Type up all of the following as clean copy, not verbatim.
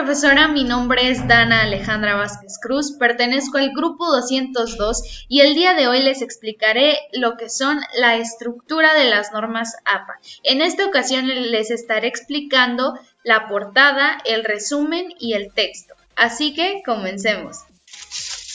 profesora, mi nombre es Dana Alejandra Vázquez Cruz, pertenezco al grupo 202 y el día de hoy les explicaré lo que son la estructura de las normas APA. En esta ocasión les estaré explicando la portada, el resumen y el texto. Así que comencemos.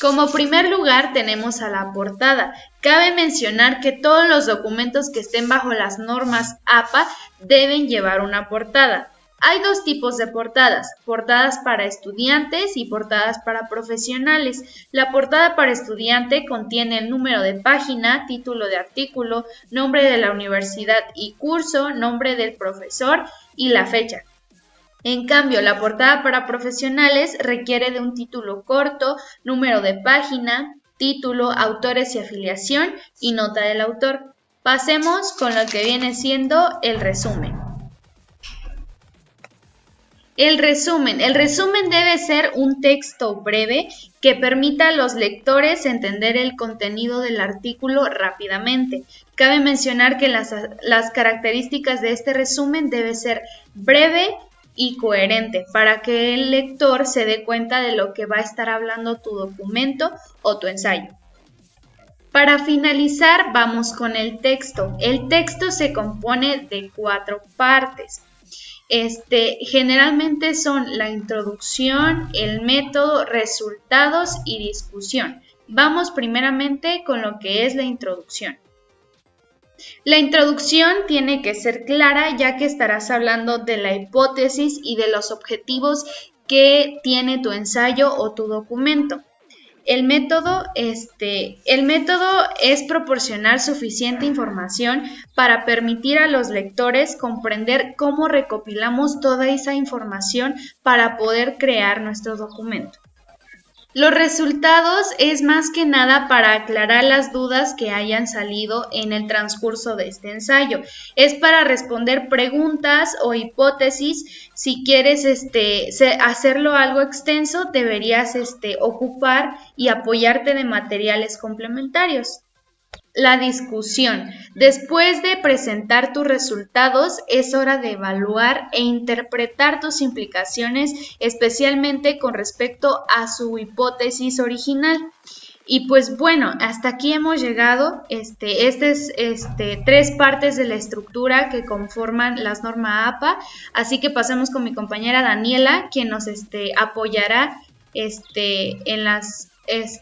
Como primer lugar tenemos a la portada. Cabe mencionar que todos los documentos que estén bajo las normas APA deben llevar una portada. Hay dos tipos de portadas para estudiantes y portadas para profesionales. La portada para estudiante contiene el número de página, título de artículo, nombre de la universidad y curso, nombre del profesor y la fecha. En cambio, la portada para profesionales requiere de un título corto, número de página, título, autores y afiliación y nota del autor. Pasemos con lo que viene siendo el resumen. El resumen debe ser un texto breve que permita a los lectores entender el contenido del artículo rápidamente. Cabe mencionar que las características de este resumen debe ser breve y coherente para que el lector se dé cuenta de lo que va a estar hablando tu documento o tu ensayo. Para finalizar, vamos con el texto. El texto se compone de 4 partes. Generalmente son la introducción, el método, resultados y discusión. Vamos primeramente con lo que es la introducción. La introducción tiene que ser clara, ya que estarás hablando de la hipótesis y de los objetivos que tiene tu ensayo o tu documento. El método es proporcionar suficiente información para permitir a los lectores comprender cómo recopilamos toda esa información para poder crear nuestro documento. Los resultados es más que nada para aclarar las dudas que hayan salido en el transcurso de este ensayo. Es para responder preguntas o hipótesis. Si quieres hacerlo algo extenso, deberías ocupar y apoyarte de materiales complementarios. La discusión. Después de presentar tus resultados, es hora de evaluar e interpretar tus implicaciones, especialmente con respecto a su hipótesis original. Y pues bueno, hasta aquí hemos llegado. Estas es 3 partes de la estructura que conforman las normas APA. Así que pasamos con mi compañera Daniela, quien nos apoyará en las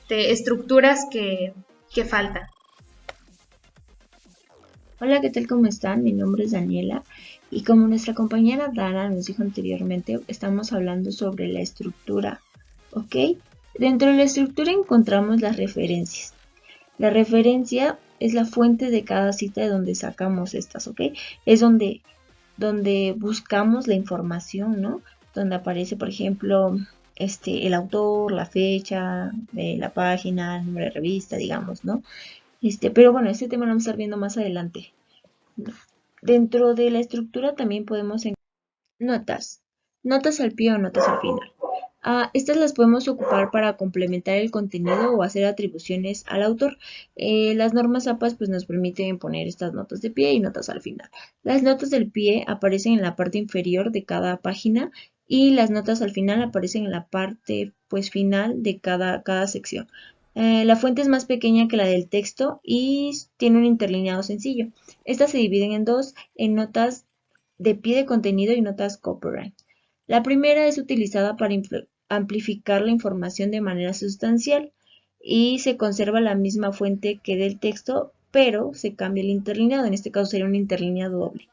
estructuras que faltan. Hola, ¿qué tal? ¿Cómo están? Mi nombre es Daniela y como nuestra compañera Dana nos dijo anteriormente, estamos hablando sobre la estructura, ¿ok? Dentro de la estructura encontramos las referencias. La referencia es la fuente de cada cita de donde sacamos estas, ¿ok? Es donde buscamos la información, ¿no? Donde aparece, por ejemplo, el autor, la fecha, la página, el número de revista, digamos, ¿no? Pero bueno, este tema lo vamos a estar viendo más adelante. Dentro de la estructura también podemos encontrar notas al pie o notas al final. Estas las podemos ocupar para complementar el contenido o hacer atribuciones al autor. Las normas APA pues, nos permiten poner estas notas de pie y notas al final. Las notas del pie aparecen en la parte inferior de cada página y las notas al final aparecen en la parte pues, final de cada sección. La fuente es más pequeña que la del texto y tiene un interlineado sencillo. Estas se dividen en dos, en notas de pie de contenido y notas copyright. La primera es utilizada para amplificar la información de manera sustancial y se conserva la misma fuente que del texto, pero se cambia el interlineado, en este caso sería un interlineado doble.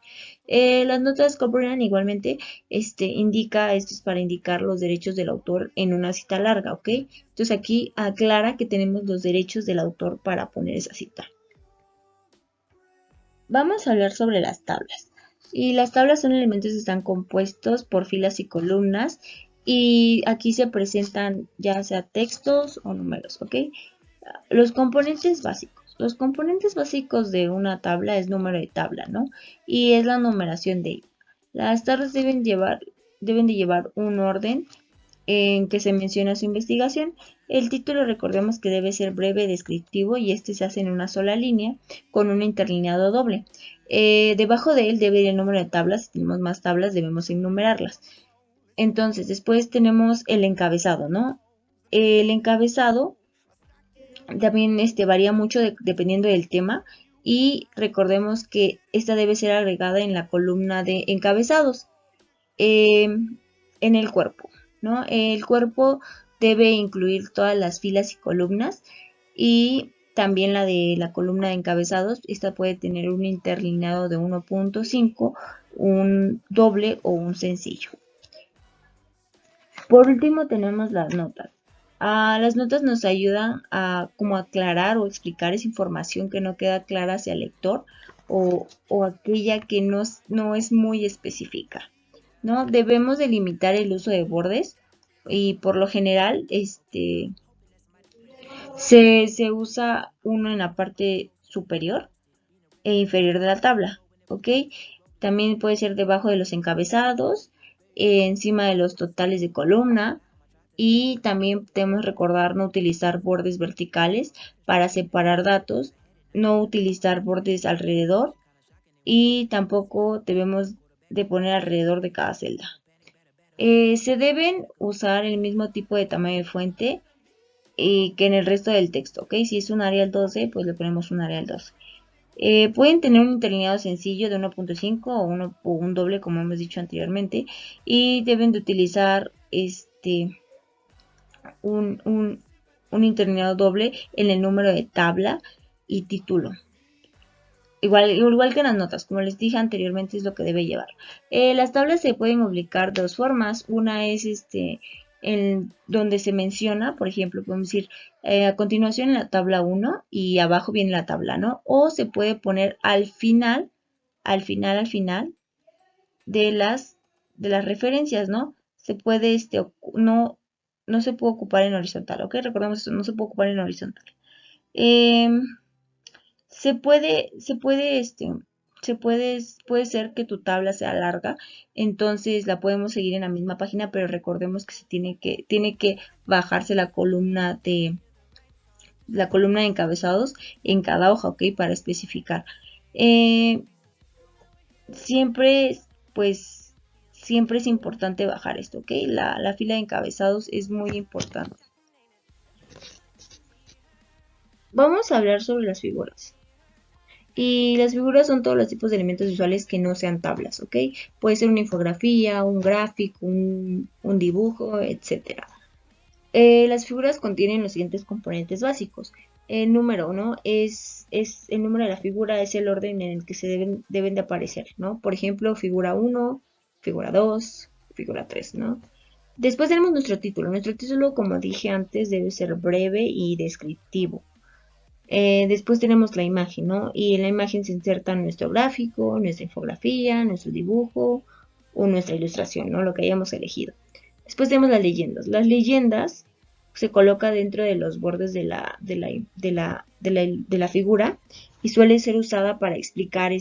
Las notas copyright igualmente esto es para indicar los derechos del autor en una cita larga, ¿ok? Entonces aquí aclara que tenemos los derechos del autor para poner esa cita. Vamos a hablar sobre las tablas. Y las tablas son elementos que están compuestos por filas y columnas y aquí se presentan ya sea textos o números, ¿ok? Los componentes básicos. Los componentes básicos de una tabla es número de tabla, ¿no? Y es la numeración de ella. Las tablas deben de llevar un orden en que se menciona su investigación. El título recordemos que debe ser breve, descriptivo y se hace en una sola línea con un interlineado doble. Debajo de él debe ir el número de tablas. Si tenemos más tablas debemos enumerarlas. Entonces, después tenemos el encabezado, ¿no? El encabezado también varía mucho dependiendo del tema y recordemos que esta debe ser agregada en la columna de encabezados en el cuerpo, ¿no? El cuerpo debe incluir todas las filas y columnas y también la de la columna de encabezados. Esta puede tener un interlineado de 1.5, un doble o un sencillo. Por último tenemos las notas. Las notas nos ayudan a como aclarar o explicar esa información que no queda clara hacia el lector o aquella que no es muy específica, ¿no? Debemos delimitar el uso de bordes y por lo general se usa uno en la parte superior e inferior de la tabla, ¿ok? También puede ser debajo de los encabezados, encima de los totales de columna y también debemos recordar no utilizar bordes verticales para separar datos, no utilizar bordes alrededor y tampoco debemos de poner alrededor de cada celda. Se deben usar el mismo tipo de tamaño de fuente que en el resto del texto, ¿ok? Si es un Arial 12, pues le ponemos un Arial 12. Pueden tener un interlineado sencillo de 1.5 o un doble, como hemos dicho anteriormente, y deben de utilizar un interlineado doble en el número de tabla y título. Igual que las notas, como les dije anteriormente, es lo que debe llevar. Las tablas se pueden ubicar de dos formas. Una es en donde se menciona, por ejemplo, podemos decir a continuación en la tabla 1 y abajo viene la tabla, ¿no? O se puede poner al final de las referencias, ¿no? Se puede, no se puede ocupar en horizontal, ¿ok? Recordemos eso, no se puede ocupar en horizontal. Puede ser que tu tabla sea larga, entonces la podemos seguir en la misma página, pero recordemos que tiene que bajarse la columna de encabezados en cada hoja, ¿ok? Para especificar. Siempre es importante bajar esto, ¿ok? La fila de encabezados es muy importante. Vamos a hablar sobre las figuras. Y las figuras son todos los tipos de elementos visuales que no sean tablas, ¿ok? Puede ser una infografía, un gráfico, un dibujo, etc. Las figuras contienen los siguientes componentes básicos. El número, ¿no? Es el número de la figura, es el orden en el que se deben de aparecer, ¿no? Por ejemplo, figura 1, figura 2, figura 3, ¿no? Después tenemos nuestro título. Nuestro título, como dije antes, debe ser breve y descriptivo. Después tenemos la imagen, ¿no? Y en la imagen se inserta nuestro gráfico, nuestra infografía, nuestro dibujo o nuestra ilustración, ¿no? Lo que hayamos elegido. Después tenemos las leyendas. Las leyendas se coloca dentro de los bordes de la figura y suele ser usada para explicar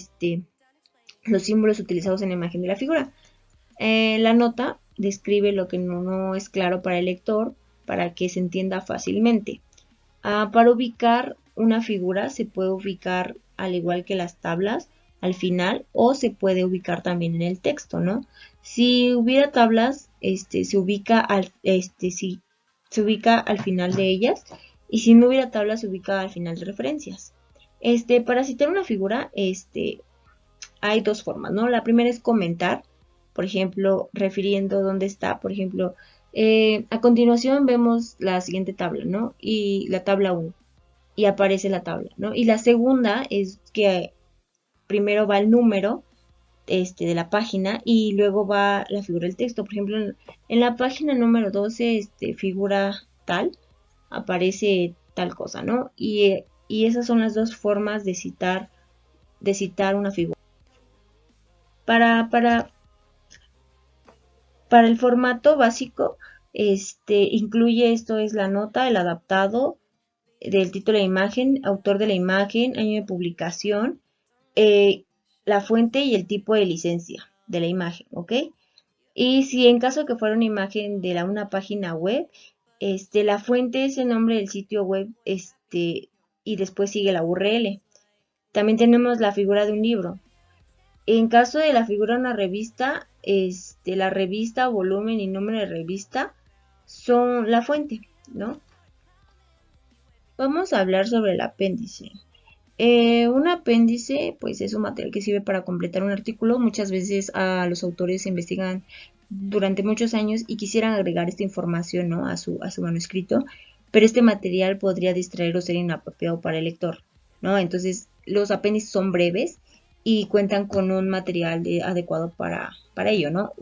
los símbolos utilizados en la imagen de la figura. La nota describe lo que no es claro para el lector para que se entienda fácilmente. Para ubicar una figura se puede ubicar al igual que las tablas al final o se puede ubicar también en el texto, ¿no? Si hubiera tablas, se ubica se ubica al final de ellas y si no hubiera tablas se ubica al final de referencias. Para citar una figura, hay dos formas, ¿no? La primera es comentar, por ejemplo, refiriendo dónde está, por ejemplo, a continuación vemos la siguiente tabla, ¿no? Y la tabla 1 y aparece la tabla, ¿no? Y la segunda es que primero va el número de la página y luego va la figura del texto. Por ejemplo, en la página número 12, figura tal, aparece tal cosa, ¿no? Y esas son las dos formas de citar una figura. Para el formato básico, incluye esto es la nota, el adaptado del título de imagen, autor de la imagen, año de publicación, la fuente y el tipo de licencia de la imagen, ¿ok? Y si en caso de que fuera una imagen de una página web, la fuente es el nombre del sitio web, y después sigue la URL. También tenemos la figura de un libro. En caso de la figura de una revista, la revista, volumen y número de revista son la fuente, ¿no? Vamos a hablar sobre el apéndice. Un apéndice, pues, es un material que sirve para completar un artículo. Muchas veces los autores investigan durante muchos años y quisieran agregar esta información, ¿no?, a su manuscrito, pero este material podría distraer o ser inapropiado para el lector, ¿no? Entonces, los apéndices son breves y cuentan con un material adecuado para ello, ¿no?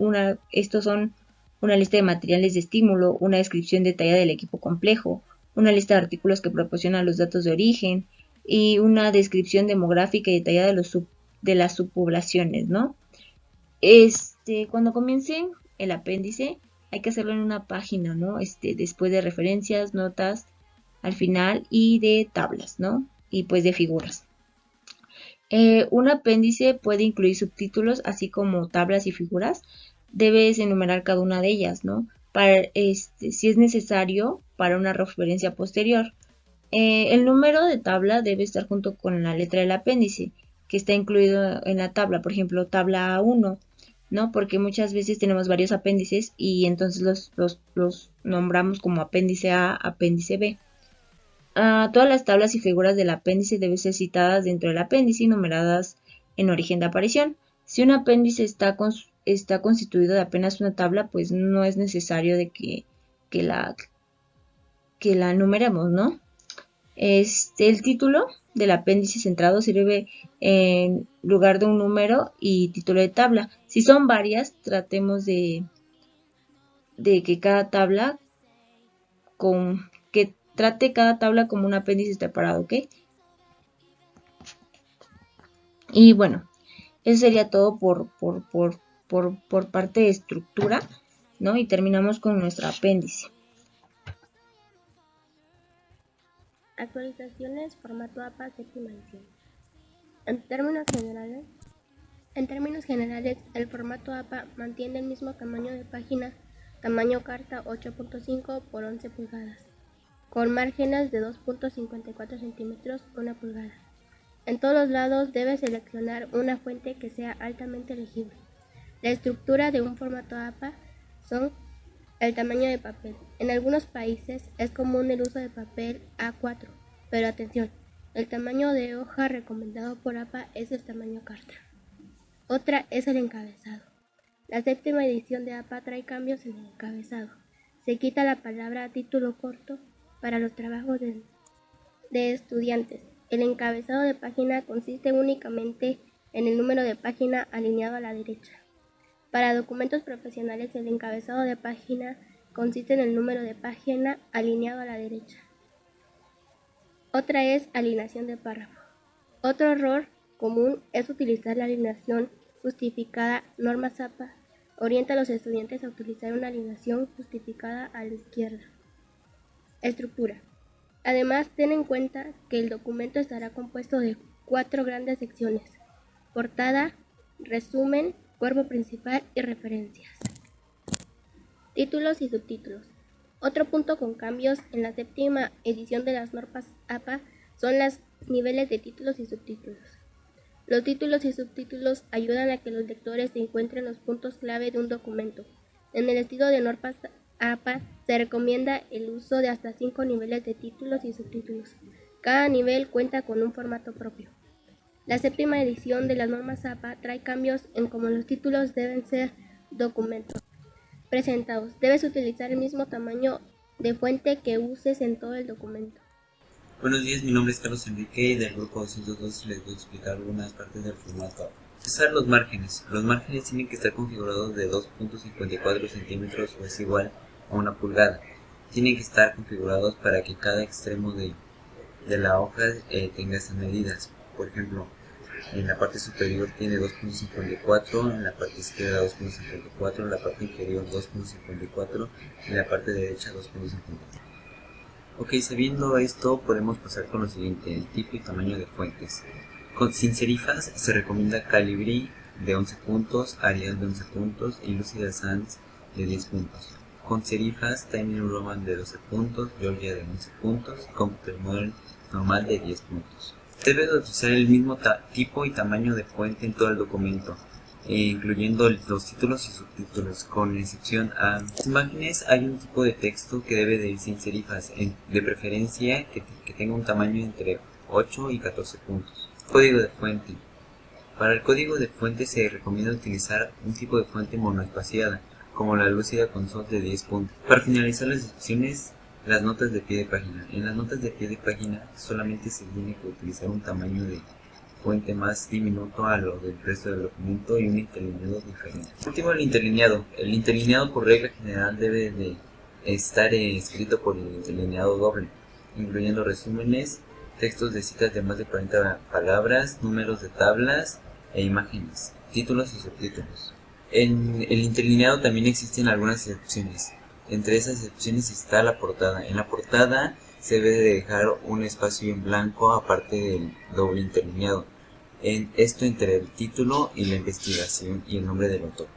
Estos son una lista de materiales de estímulo, una descripción detallada del equipo complejo, una lista de artículos que proporcionan los datos de origen y una descripción demográfica y detallada de las subpoblaciones, ¿no? Cuando comiencen el apéndice, hay que hacerlo en una página, ¿no? Después de referencias, notas al final y de tablas, ¿no? Y pues de figuras. Un apéndice puede incluir subtítulos, así como tablas y figuras. Debes enumerar cada una de ellas, ¿no? Si es necesario, para una referencia posterior. El número de tabla debe estar junto con la letra del apéndice, que está incluido en la tabla, por ejemplo, tabla 1, ¿no? Porque muchas veces tenemos varios apéndices y entonces los nombramos como apéndice A, apéndice B. Todas las tablas y figuras del apéndice deben ser citadas dentro del apéndice y numeradas en origen de aparición. Si un apéndice está constituido de apenas una tabla, pues no es necesario de que la numeremos, ¿no? El título del apéndice centrado sirve en lugar de un número y título de tabla. Si son varias, tratemos de que cada tabla trate cada tabla como un apéndice separado, ¿ok? Y bueno, eso sería todo por parte de estructura, ¿no? Y terminamos con nuestro apéndice. Actualizaciones, formato APA, séptima edición. En términos generales, el formato APA mantiene el mismo tamaño de página, tamaño carta 8.5 por 11 pulgadas, con márgenes de 2.54 centímetros, 1 pulgada. En todos los lados debe seleccionar una fuente que sea altamente legible. La estructura de un formato APA son el tamaño de papel. En algunos países es común el uso de papel A4, pero atención, el tamaño de hoja recomendado por APA es el tamaño carta. Otra es el encabezado. La séptima edición de APA trae cambios en el encabezado. Se quita la palabra título corto para los trabajos de estudiantes. El encabezado de página consiste únicamente en el número de página alineado a la derecha. Para documentos profesionales, el encabezado de página consiste en el número de página alineado a la derecha. Otra es alineación de párrafo. Otro error común es utilizar la alineación justificada. Normas APA orienta a los estudiantes a utilizar una alineación justificada a la izquierda. Estructura. Además, ten en cuenta que el documento estará compuesto de 4 grandes secciones: portada, resumen, cuerpo principal y referencias. Títulos y subtítulos. Otro punto con cambios en la séptima edición de las normas APA son los niveles de títulos y subtítulos. Los títulos y subtítulos ayudan a que los lectores encuentren los puntos clave de un documento. En el estilo de normas APA se recomienda el uso de hasta 5 niveles de títulos y subtítulos. Cada nivel cuenta con un formato propio. La séptima edición de las normas APA trae cambios en cómo los títulos deben ser documentos presentados. Debes utilizar el mismo tamaño de fuente que uses en todo el documento. Buenos días, mi nombre es Carlos Enrique y del grupo 202 les voy a explicar algunas partes del formato. Empezar los márgenes. Los márgenes tienen que estar configurados de 2.54 centímetros o es igual a 1 pulgada. Tienen que estar configurados para que cada extremo de la hoja tenga esas medidas. Por ejemplo, en la parte superior tiene 2.54, en la parte izquierda 2.54, en la parte inferior 2.54 y en la parte derecha 2.54. Ok, sabiendo esto podemos pasar con lo siguiente: el tipo y tamaño de fuentes. Sin serifas se recomienda Calibri de 11 puntos, Arial de 11 puntos y Lucida Sans de 10 puntos. Con serifas, Times New Roman de 12 puntos, Georgia de 11 puntos, Computer Modern normal de 10 puntos. Debe de utilizar el mismo tipo y tamaño de fuente en todo el documento. incluyendo los títulos y subtítulos, con excepción a las imágenes. Hay un tipo de texto que debe de ir sin serifas, de preferencia que tenga un tamaño entre 8 y 14 puntos. Código de fuente. Para el código de fuente se recomienda utilizar un tipo de fuente monoespaciada, como la lúcida con SOT de 10 puntos. Para finalizar las secciones, las notas de pie de página. En las notas de pie de página solamente se tiene que utilizar un tamaño de fuente más diminuto a lo del resto del documento y un interlineado diferente. Por último, el interlineado. El interlineado por regla general debe de estar escrito por el interlineado doble, incluyendo resúmenes, textos de citas de más de 40 palabras, números de tablas e imágenes, títulos y subtítulos. En el interlineado también existen algunas excepciones. Entre esas excepciones está la portada. En la portada se debe de dejar un espacio en blanco aparte del doble interlineado. Esto entre el título y la investigación y el nombre del autor.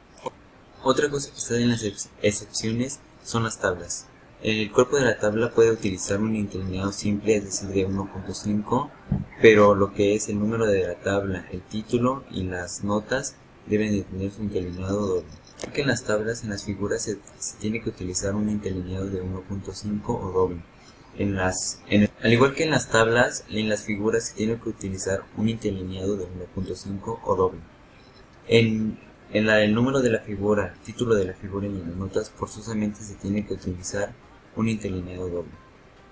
Otra cosa que está en las excepciones son las tablas. El cuerpo de la tabla puede utilizar un interlineado simple, es decir, de 1.5, pero lo que es el número de la tabla, el título y las notas deben de tener su interlineado doble. Porque en las tablas, en las figuras, se tiene que utilizar un interlineado de 1.5 o doble. Al igual que en las tablas, en las figuras se tiene que utilizar un interlineado de 1.5 o doble. El número de la figura, título de la figura y en las notas forzosamente se tiene que utilizar un interlineado doble.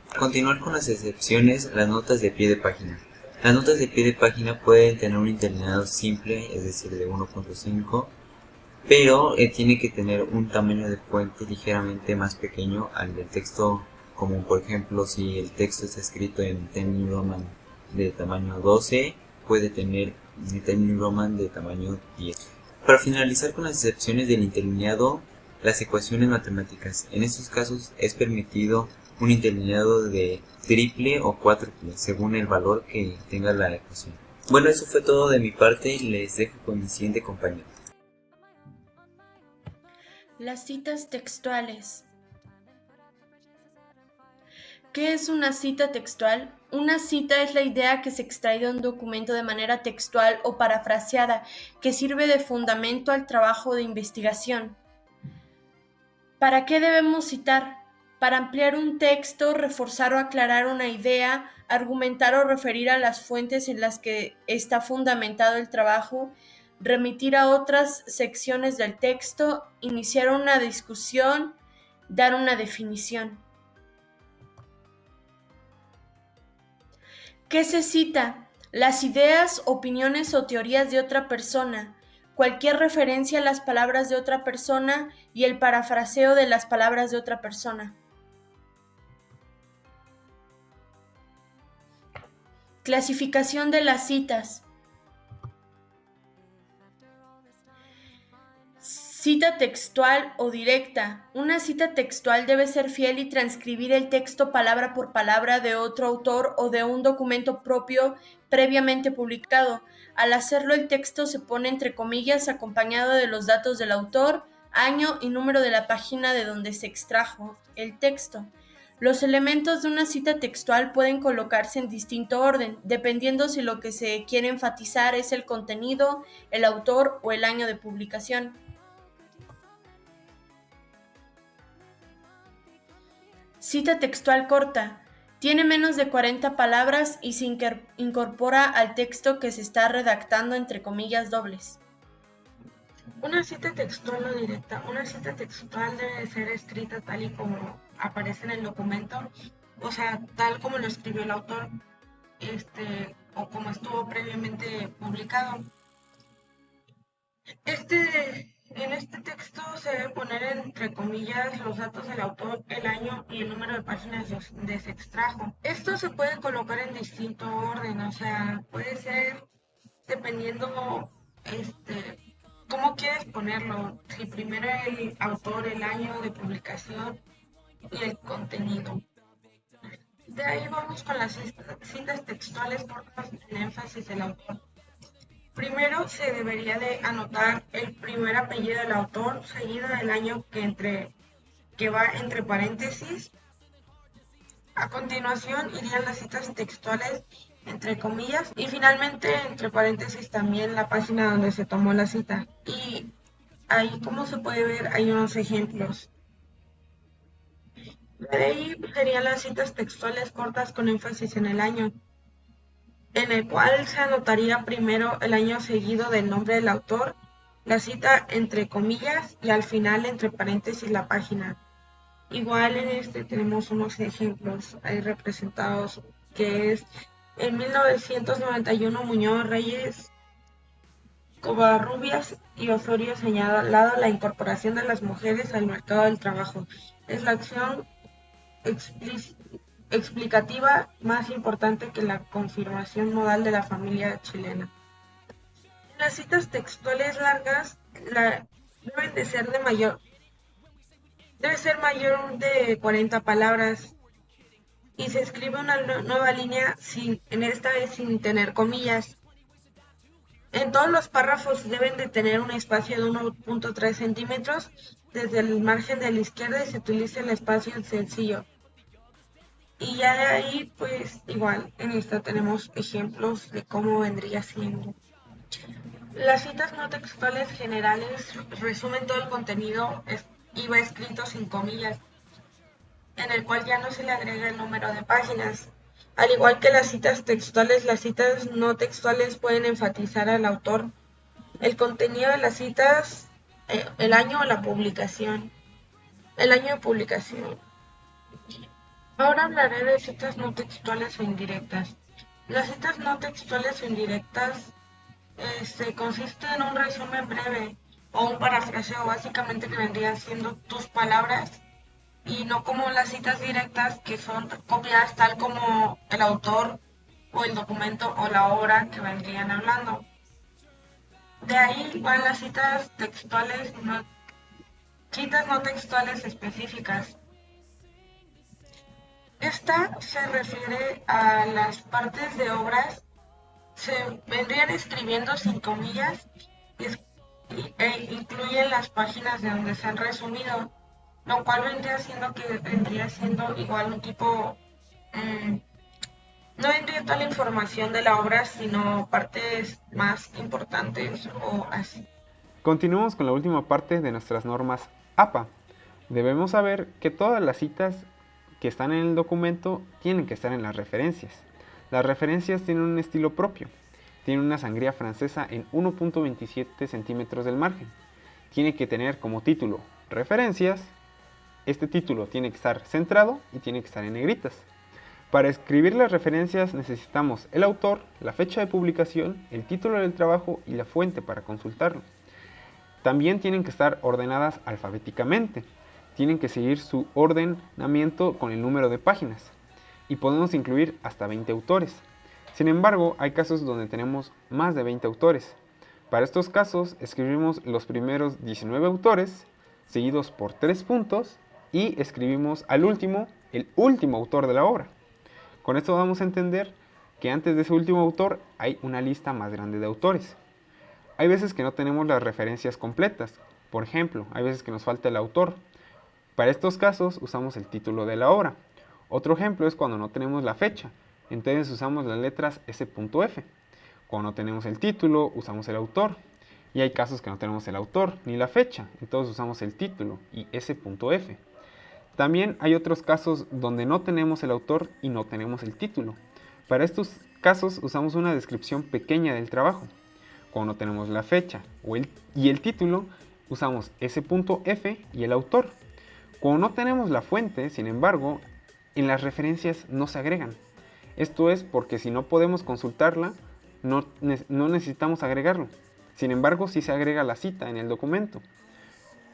Para continuar con las excepciones, las notas de pie de página. Las notas de pie de página pueden tener un interlineado simple, es decir, de 1.5, pero tiene que tener un tamaño de fuente ligeramente más pequeño al del texto, como por ejemplo si el texto está escrito en Times New Roman de tamaño 12, puede tener Times New Roman de tamaño 10. Para finalizar con las excepciones del interlineado, las ecuaciones matemáticas. En estos casos es permitido un interlineado de triple o cuádruple, según el valor que tenga la ecuación. Bueno, eso fue todo de mi parte, les dejo con mi siguiente compañero. Las citas textuales. ¿Qué es una cita textual? Una cita es la idea que se extrae de un documento de manera textual o parafraseada, que sirve de fundamento al trabajo de investigación. ¿Para qué debemos citar? Para ampliar un texto, reforzar o aclarar una idea, argumentar o referir a las fuentes en las que está fundamentado el trabajo, remitir a otras secciones del texto, iniciar una discusión, dar una definición. ¿Qué se cita? Las ideas, opiniones o teorías de otra persona, cualquier referencia a las palabras de otra persona y el parafraseo de las palabras de otra persona. Clasificación de las citas. Cita textual o directa. Una cita textual debe ser fiel y transcribir el texto palabra por palabra de otro autor o de un documento propio previamente publicado. Al hacerlo, el texto se pone entre comillas acompañado de los datos del autor, año y número de la página de donde se extrajo el texto. Los elementos de una cita textual pueden colocarse en distinto orden, dependiendo si lo que se quiere enfatizar es el contenido, el autor o el año de publicación. Cita textual corta. Tiene menos de 40 palabras y se incorpora al texto que se está redactando entre comillas dobles. Una cita textual o directa. Una cita textual debe ser escrita tal y como aparece en el documento, o sea, tal como lo escribió el autor, o como estuvo previamente publicado. En este texto se debe poner entre comillas los datos del autor, el año y el número de páginas donde se extrajo. Esto se puede colocar en distinto orden, o sea, puede ser dependiendo cómo quieres ponerlo. Si primero el autor, el año de publicación y el contenido. De ahí vamos con las citas textuales cortas en énfasis del autor. Primero se debería de anotar el primer apellido del autor, seguido del año que va entre paréntesis. A continuación irían las citas textuales entre comillas, y finalmente entre paréntesis también la página donde se tomó la cita. Y ahí, como se puede ver, hay unos ejemplos. De ahí serían las citas textuales cortas con énfasis en el año, en el cual se anotaría primero el año seguido del nombre del autor, la cita entre comillas y al final entre paréntesis la página. Igual en este tenemos unos ejemplos ahí representados, que es en 1991 Muñoz Reyes, Covarrubias y Osorio señalado la incorporación de las mujeres al mercado del trabajo. Es la acción explicativa más importante que la confirmación modal de la familia chilena. Las citas textuales largas deben de ser debe ser mayor de 40 palabras y se escribe una nueva línea en esta vez sin tener comillas. En todos los párrafos deben de tener un espacio de 1.3 centímetros desde el margen de la izquierda y se utiliza el espacio sencillo. Y ya de ahí, pues igual, en esta tenemos ejemplos de cómo vendría siendo. Las citas no textuales generales resumen todo el contenido y va escrito sin comillas, en el cual ya no se le agrega el número de páginas. Al igual que las citas textuales, las citas no textuales pueden enfatizar al autor, el contenido de las citas, el año o la publicación, el año de publicación. Ahora hablaré de citas no textuales o indirectas. Las citas no textuales o indirectas consiste en un resumen breve o un parafraseo, básicamente que vendrían siendo tus palabras, y no como las citas directas que son copiadas tal como el autor o el documento o la obra que vendrían hablando. De ahí van las citas no textuales específicas. Esta se refiere a las partes de obras se vendrían escribiendo sin comillas e incluyen las páginas de donde se han resumido, lo cual vendría siendo igual un tipo, no vendría toda la información de la obra, sino partes más importantes o así. Continuamos con la última parte de nuestras normas APA. Debemos saber que todas las citas que están en el documento tienen que estar en las referencias. Las referencias tienen un estilo propio. Tiene una sangría francesa en 1.27 centímetros del margen. Tiene que tener como título referencias. Este título tiene que estar centrado y tiene que estar en negritas. Para escribir las referencias necesitamos el autor, la fecha de publicación, el título del trabajo y la fuente para consultarlo. También tienen que estar ordenadas alfabéticamente. Tienen que seguir su ordenamiento con el número de páginas. Y podemos incluir hasta 20 autores. Sin embargo, hay casos donde tenemos más de 20 autores. Para estos casos, escribimos los primeros 19 autores, seguidos por 3 puntos, y escribimos al último, el último autor de la obra. Con esto vamos a entender que antes de ese último autor hay una lista más grande de autores. Hay veces que no tenemos las referencias completas. Por ejemplo, hay veces que nos falta el autor. Para estos casos usamos el título de la obra. Otro ejemplo es cuando no tenemos la fecha. Entonces usamos las letras S.F. Cuando no tenemos el título, usamos el autor. Y hay casos que no tenemos el autor ni la fecha. Entonces usamos el título y S.F. También hay otros casos donde no tenemos el autor y no tenemos el título. Para estos casos usamos una descripción pequeña del trabajo. Cuando no tenemos la fecha y el título, usamos S.F. y el autor. Cuando no tenemos la fuente, sin embargo, en las referencias no se agregan. Esto es porque si no podemos consultarla, no necesitamos agregarlo. Sin embargo, sí se agrega la cita en el documento.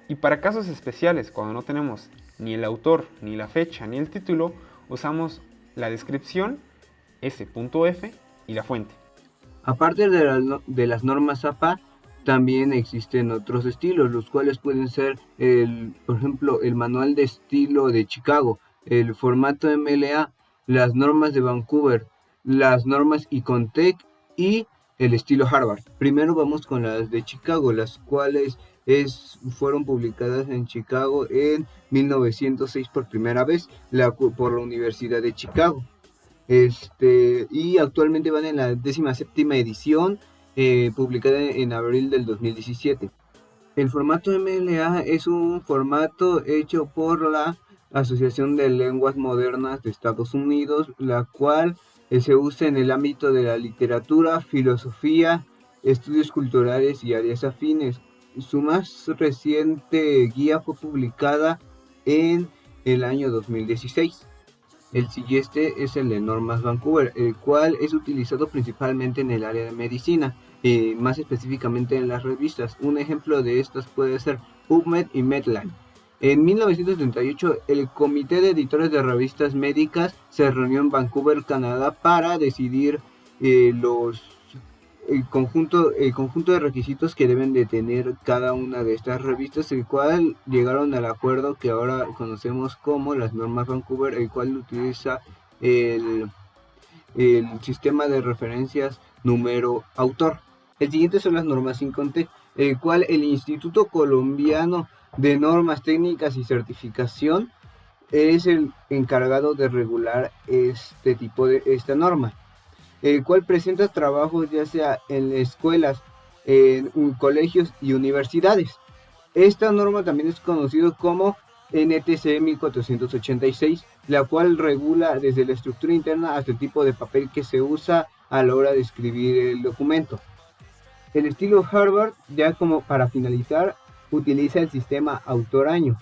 Y para casos especiales, cuando no tenemos ni el autor, ni la fecha, ni el título, usamos la descripción, S.F. y la fuente. Aparte de las normas APA, también existen otros estilos, los cuales pueden ser, por ejemplo, el manual de estilo de Chicago, el formato MLA, las normas de Vancouver, las normas Icontec y el estilo Harvard. Primero vamos con las de Chicago, las cuales fueron publicadas en Chicago en 1906 por primera vez por la Universidad de Chicago. Y actualmente van en la 17ª edición, publicada en abril del 2017. El formato MLA es un formato hecho por la Asociación de Lenguas Modernas de Estados Unidos, la cual se usa en el ámbito de la literatura, filosofía, estudios culturales y áreas afines. Su más reciente guía fue publicada en el año 2016. El siguiente es el de Normas Vancouver, el cual es utilizado principalmente en el área de medicina, más específicamente en las revistas. Un ejemplo de estas puede ser PubMed y Medline. En 1938, el Comité de Editores de Revistas Médicas se reunió en Vancouver, Canadá, para decidir el conjunto de requisitos que deben de tener cada una de estas revistas, el cual llegaron al acuerdo que ahora conocemos como las Normas Vancouver, el cual utiliza el sistema de referencias número autor. El siguiente son las normas Incontec, el cual el Instituto Colombiano de Normas Técnicas y Certificación es el encargado de regular esta norma, el cual presenta trabajos ya sea en escuelas, en colegios y universidades. Esta norma también es conocido como NTC 1486, la cual regula desde la estructura interna hasta el tipo de papel que se usa a la hora de escribir el documento. El estilo Harvard, ya como para finalizar, utiliza el sistema autor-año,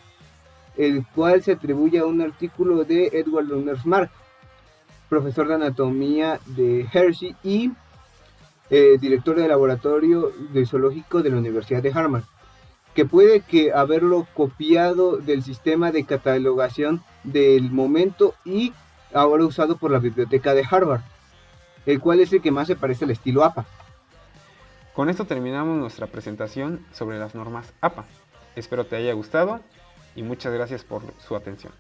el cual se atribuye a un artículo de Edward Luners Mark, profesor de anatomía de Hershey y director del laboratorio de zoológico de la Universidad de Harvard, que puede que haberlo copiado del sistema de catalogación del momento y ahora usado por la biblioteca de Harvard, el cual es el que más se parece al estilo APA. Con esto terminamos nuestra presentación sobre las normas APA. Espero te haya gustado y muchas gracias por su atención.